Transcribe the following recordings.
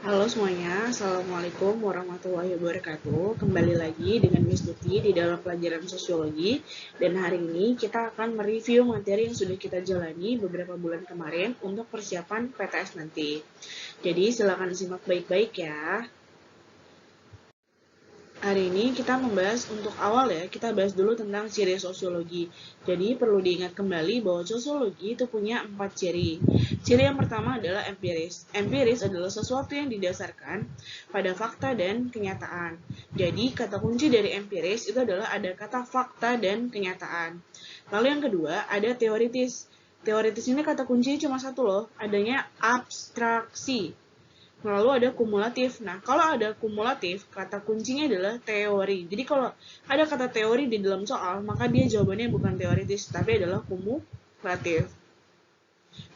Halo semuanya, Assalamualaikum warahmatullahi wabarakatuh. Kembali lagi dengan Miss Tuti di dalam pelajaran sosiologi. Dan hari ini kita akan mereview materi yang sudah kita jalani beberapa bulan kemarin untuk persiapan PTS nanti. Jadi silakan disimak baik-baik ya. Hari ini kita membahas untuk awal ya, kita bahas dulu tentang ciri sosiologi. Jadi perlu diingat kembali bahwa sosiologi itu punya 4 ciri. Ciri yang pertama adalah empiris. Empiris adalah sesuatu yang didasarkan pada fakta dan kenyataan. Jadi kata kunci dari empiris itu adalah ada kata fakta dan kenyataan. Lalu yang kedua ada teoritis. Teoritis ini kata kuncinya cuma satu loh, adanya abstraksi. Lalu ada kumulatif. Nah, kalau ada kumulatif, kata kuncinya adalah teori. Jadi kalau ada kata teori di dalam soal, maka dia jawabannya bukan teoritis, tapi adalah kumulatif.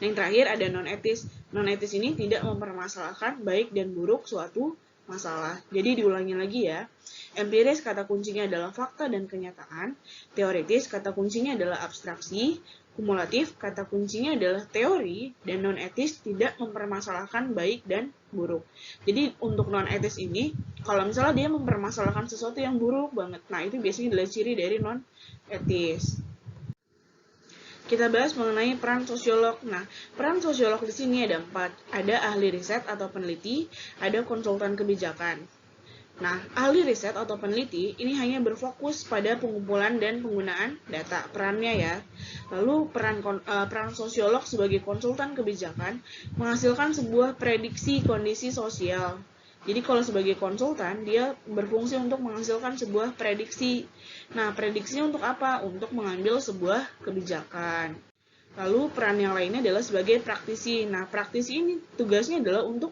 Nah, yang terakhir ada non-etis. Non-etis ini tidak mempermasalahkan baik dan buruk suatu masalah. Jadi diulangi lagi ya. Empiris kata kuncinya adalah fakta dan kenyataan. Teoritis kata kuncinya adalah abstraksi. Kumulatif kata kuncinya adalah teori. Dan non-etis tidak mempermasalahkan baik dan buruk. Jadi untuk non-etis ini, kalau misalnya dia mempermasalahkan sesuatu yang buruk banget, nah itu biasanya adalah ciri dari non-etis. Kita bahas mengenai peran sosiolog. Nah, peran sosiolog di sini ada 4. Ada ahli riset atau peneliti, ada konsultan kebijakan. Nah, ahli riset atau peneliti ini hanya berfokus pada pengumpulan dan penggunaan data perannya ya. Lalu peran sosiolog sebagai konsultan kebijakan menghasilkan sebuah prediksi kondisi sosial. Jadi kalau sebagai konsultan, dia berfungsi untuk menghasilkan sebuah prediksi. Nah, prediksinya untuk apa? Untuk mengambil sebuah kebijakan. Lalu peran yang lainnya adalah sebagai praktisi. Nah, praktisi ini tugasnya adalah untuk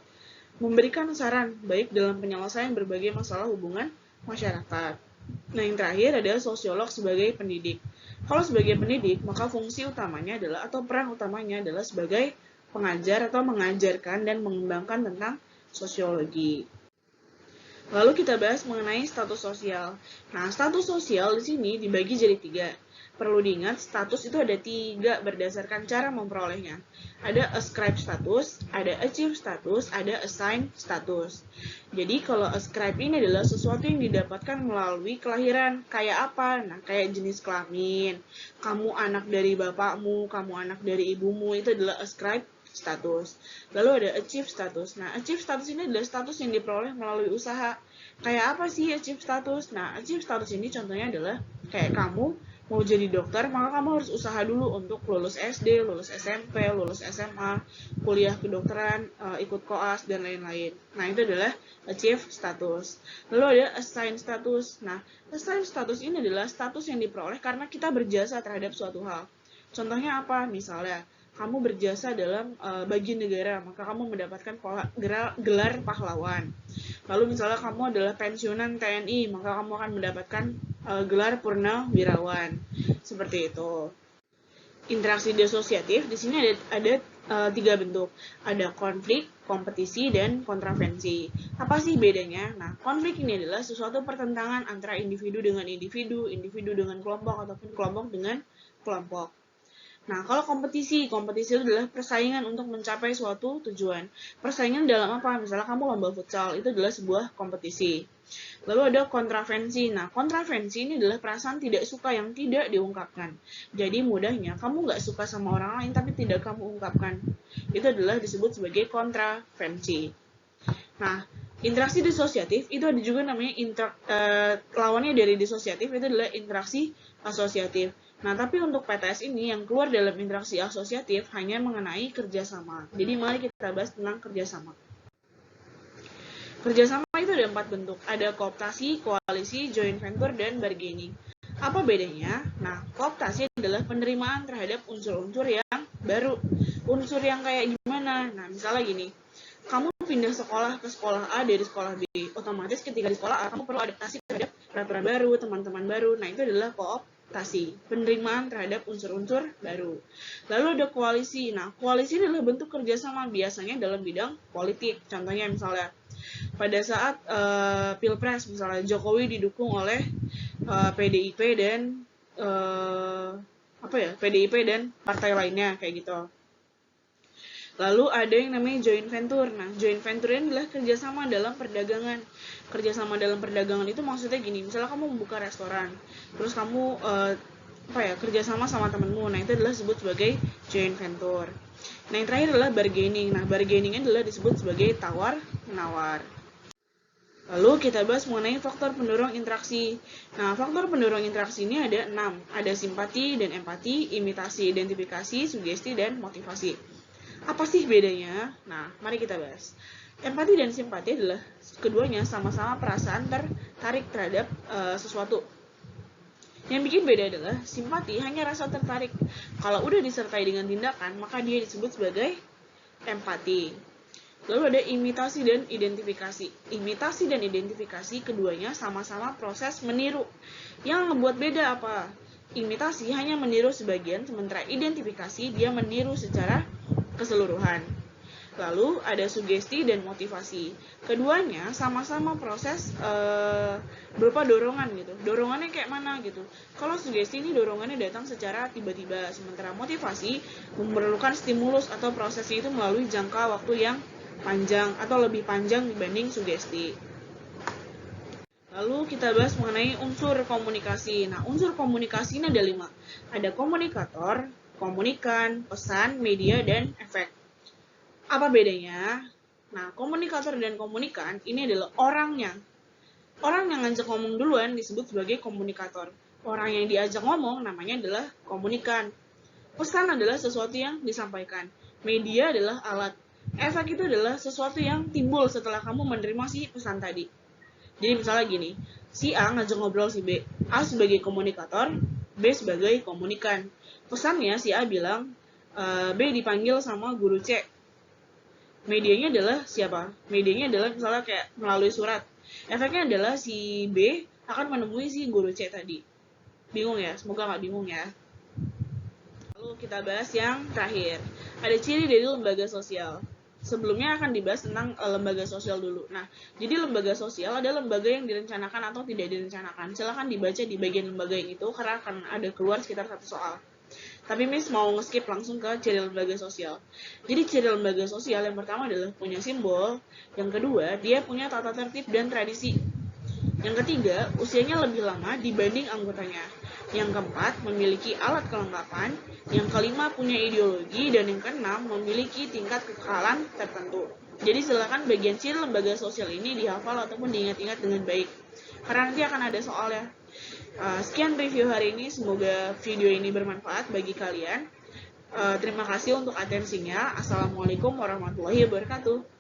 memberikan saran baik dalam penyelesaian berbagai masalah hubungan masyarakat. Nah, yang terakhir adalah sosiolog sebagai pendidik. Kalau sebagai pendidik, maka fungsi utamanya adalah atau peran utamanya adalah sebagai pengajar atau mengajarkan dan mengembangkan tentang sosiologi. Lalu kita bahas mengenai status sosial. Nah, status sosial di sini dibagi jadi 3. Perlu diingat, status itu ada 3 berdasarkan cara memperolehnya. Ada ascribe status, ada achieve status, ada assign status. Jadi kalau ascribe ini adalah sesuatu yang didapatkan melalui kelahiran. Kayak apa? Nah, kayak jenis kelamin. Kamu anak dari bapakmu, kamu anak dari ibumu, itu adalah ascribe status. Lalu ada achieve status. Nah, achieve status ini adalah status yang diperoleh melalui usaha. Kayak apa sih achieve status? Nah, achieve status ini contohnya adalah kayak kamu mau jadi dokter, maka kamu harus usaha dulu untuk lulus SD, lulus SMP, lulus SMA, kuliah kedokteran, ikut koas, dan lain-lain. Nah, itu adalah achieve status. Lalu ada assign status. Nah, assign status ini adalah status yang diperoleh karena kita berjasa terhadap suatu hal. Contohnya apa? Misalnya, kamu berjasa dalam bagi negara, maka kamu mendapatkan gelar pahlawan. Lalu misalnya kamu adalah pensiunan TNI, maka kamu akan mendapatkan gelar purnawirawan. Seperti itu. Interaksi disosiatif di sini ada 3 bentuk. Ada konflik, kompetisi, dan kontravensi. Apa sih bedanya? Nah, konflik ini adalah sesuatu pertentangan antara individu dengan individu, individu dengan kelompok, ataupun kelompok dengan kelompok. Nah, kalau kompetisi itu adalah persaingan untuk mencapai suatu tujuan. Persaingan dalam apa? Misalnya kamu lomba futsal, itu adalah sebuah kompetisi. Lalu ada kontravensi. Nah, kontravensi ini adalah perasaan tidak suka yang tidak diungkapkan. Jadi mudahnya, kamu nggak suka sama orang lain tapi tidak kamu ungkapkan. Itu adalah disebut sebagai kontravensi. Nah, interaksi disosiatif itu ada juga namanya lawannya dari disosiatif itu adalah interaksi asosiatif. Nah, tapi untuk PTS ini yang keluar dalam interaksi asosiatif hanya mengenai kerjasama. Jadi mari kita bahas tentang kerjasama. Kerjasama itu ada 4 bentuk. Ada kooptasi, koalisi, joint venture, dan bargaining. Apa bedanya? Nah, kooptasi adalah penerimaan terhadap unsur-unsur yang baru. Unsur yang kayak gimana? Nah, misalnya gini. Kamu pindah sekolah ke sekolah A dari sekolah B. Otomatis ketika di sekolah A, kamu perlu adaptasi terhadap peraturan baru, teman-teman baru. Nah, itu adalah kooptasi. Penerimaan terhadap unsur-unsur baru. Lalu ada koalisi. Nah, koalisi adalah bentuk kerjasama biasanya dalam bidang politik. Contohnya misalnya, pada saat Pilpres, misalnya Jokowi didukung oleh PDIP dan PDIP dan partai lainnya, kayak gitu. Lalu ada yang namanya joint venture. Nah, joint venture ini adalah kerjasama dalam perdagangan. Kerjasama dalam perdagangan itu maksudnya gini, misalnya kamu membuka restoran, terus kamu kerjasama sama temenmu. Nah, itu adalah disebut sebagai joint venture. Nah, yang terakhir adalah bargaining. Nah, bargaining adalah disebut sebagai tawar-menawar. Lalu kita bahas mengenai faktor pendorong interaksi. Nah, faktor pendorong interaksi ini ada 6. Ada simpati dan empati, imitasi, identifikasi, sugesti, dan motivasi. Apa sih bedanya? Nah, mari kita bahas. Empati dan simpati adalah keduanya sama-sama perasaan tertarik terhadap sesuatu. Yang bikin beda adalah simpati hanya rasa tertarik. Kalau udah disertai dengan tindakan, maka dia disebut sebagai empati. Lalu ada imitasi dan identifikasi. Imitasi dan identifikasi keduanya sama-sama proses meniru. Yang membuat beda apa? Imitasi hanya meniru sebagian, sementara identifikasi dia meniru secara keseluruhan. Lalu ada sugesti dan motivasi. Keduanya sama-sama proses berupa dorongan gitu. Dorongannya kayak mana gitu. Kalau sugesti ini dorongannya datang secara tiba-tiba, sementara motivasi memerlukan stimulus atau prosesnya itu melalui jangka waktu yang panjang atau lebih panjang dibanding sugesti. Lalu kita bahas mengenai unsur komunikasi. Nah, unsur komunikasi ini ada 5. Ada komunikator, komunikan, pesan, media, dan efek. Apa bedanya? Nah, komunikator dan komunikan ini adalah orangnya. Orang yang ngajak ngomong duluan disebut sebagai komunikator. Orang yang diajak ngomong namanya adalah komunikan. Pesan adalah sesuatu yang disampaikan. Media adalah alat. Efek itu adalah sesuatu yang timbul setelah kamu menerima si pesan tadi. Jadi misalnya gini, si A ngajak ngobrol si B. A sebagai komunikator, B sebagai komunikan. Pesannya si A bilang, B dipanggil sama guru C. Medianya adalah siapa? Medianya adalah misalnya kayak melalui surat. Efeknya adalah si B akan menemui si guru C tadi. Bingung ya? Semoga nggak bingung ya. Lalu kita bahas yang terakhir. Ada ciri dari lembaga sosial. Sebelumnya akan dibahas tentang lembaga sosial dulu. Nah, jadi lembaga sosial ada lembaga yang direncanakan atau tidak direncanakan. Silahkan dibaca di bagian lembaga yang itu karena akan ada keluar sekitar 1 soal. Tapi Miss mau nge-skip langsung ke ciri lembaga sosial. Jadi ciri lembaga sosial yang pertama adalah punya simbol. Yang kedua, dia punya tata tertib dan tradisi. Yang ketiga, usianya lebih lama dibanding anggotanya. Yang keempat, memiliki alat kelengkapan. Yang kelima, punya ideologi. Dan yang keenam, memiliki tingkat kekekalan tertentu. Jadi silakan bagian ciri lembaga sosial ini dihafal ataupun diingat-ingat dengan baik. Karena nanti akan ada soal ya. Sekian review hari ini. Semoga video ini bermanfaat bagi kalian. Terima kasih untuk atensinya. Assalamualaikum warahmatullahi wabarakatuh.